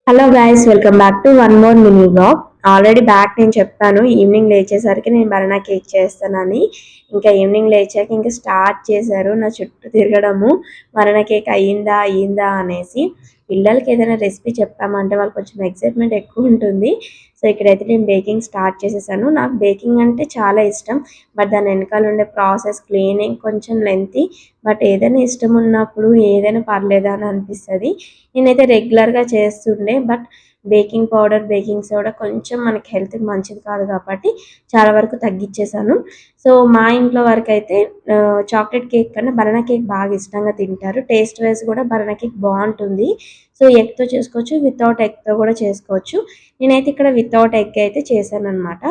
Hello guys, welcome back to one more mini blog. Already back నేను చెప్పాను evening లేచేసరికి నేను బనానా కేక్ చేస్తానని. ఇంకా ఈవినింగ్ లేచాక ఇంకా స్టార్ట్ చేశారు నా చుట్టూ తిరగడము. బనానా కేక్ అయ్యిందా అయ్యిందా అనేసి. పిల్లలకి ఏదైనా రెసిపీ చెప్పామంటే వాళ్ళు కొంచెం ఎక్సైట్మెంట్ ఎక్కువ ఉంటుంది. సో ఇక్కడైతే నేను బేకింగ్ స్టార్ట్ చేసేసాను. నాకు బేకింగ్ అంటే చాలా ఇష్టం. బట్ దాని వెనకాల ఉండే ప్రాసెస్ క్లీనింగ్ కొంచెం లెంతీ. బట్ ఏదైనా ఇష్టం ఉన్నప్పుడు ఏదైనా పర్లేదా అని అనిపిస్తుంది. నేనైతే రెగ్యులర్గా చేస్తుండే, but baking powder baking soda కొంచెం మనకి హెల్త్కి మంచిది కాదు కాబట్టి చాలా వరకు తగ్గించేసాను. సో మా ఇంట్లో వరకు అయితే చాక్లెట్ కేక్ కన్నా బనానా కేక్ బాగా ఇష్టంగా తింటారు. టేస్ట్ వైజ్ కూడా బనానా కేక్ బాగుంటుంది. సో ఎగ్తో చేసుకోవచ్చు, వితౌట్ ఎగ్తో కూడా చేసుకోవచ్చు. నేనైతే ఇక్కడ వితౌట్ ఎగ్ అయితే చేశాను అనమాట.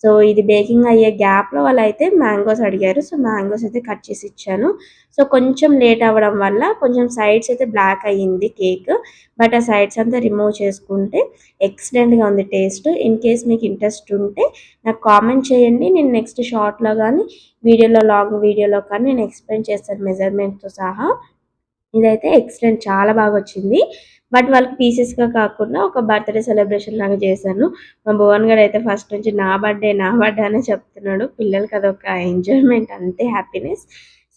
సో ఇది బేకింగ్ అయ్యే గ్యాప్లో వాళ్ళు అయితే మ్యాంగోస్ అడిగారు. సో మ్యాంగోస్ అయితే కట్ చేసి ఇచ్చాను. సో కొంచెం లేట్ అవ్వడం వల్ల కొంచెం సైడ్స్ అయితే బ్లాక్ అయ్యింది కేక్. బట్ ఆ సైడ్స్ అంతా రిమూవ్ చేసుకుంటే ఎక్సలెంట్గా ఉంది టేస్ట్. ఇన్ కేస్ మీకు ఇంట్రెస్ట్ ఉంటే నాకు కామెంట్ చేయండి. నేను నెక్స్ట్ షార్ట్లో కానీ వీడియోలో లాంగ్ వీడియోలో కానీ నేను ఎక్స్ప్లెయిన్ చేస్తాను మెజర్మెంట్తో సహా. ఇదైతే ఎక్సలెంట్, చాలా బాగా వచ్చింది. బట్ వాళ్ళకి పీసెస్గా కాకుండా ఒక బర్త్డే సెలబ్రేషన్ లాగా చేశాను. మా భువన్ గారు అయితే ఫస్ట్ నుంచి నా బర్త్డే నా బర్త్డే అనే చెప్తున్నాడు. పిల్లలకి అదొక ఎంజాయ్మెంట్, అంతే హ్యాపీనెస్.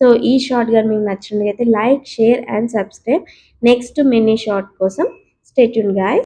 సో ఈ షార్ట్ కానీ మీకు నచ్చినట్లయితే like, share and subscribe. Next mini short కోసం స్టే ట్యూన్ గైస్.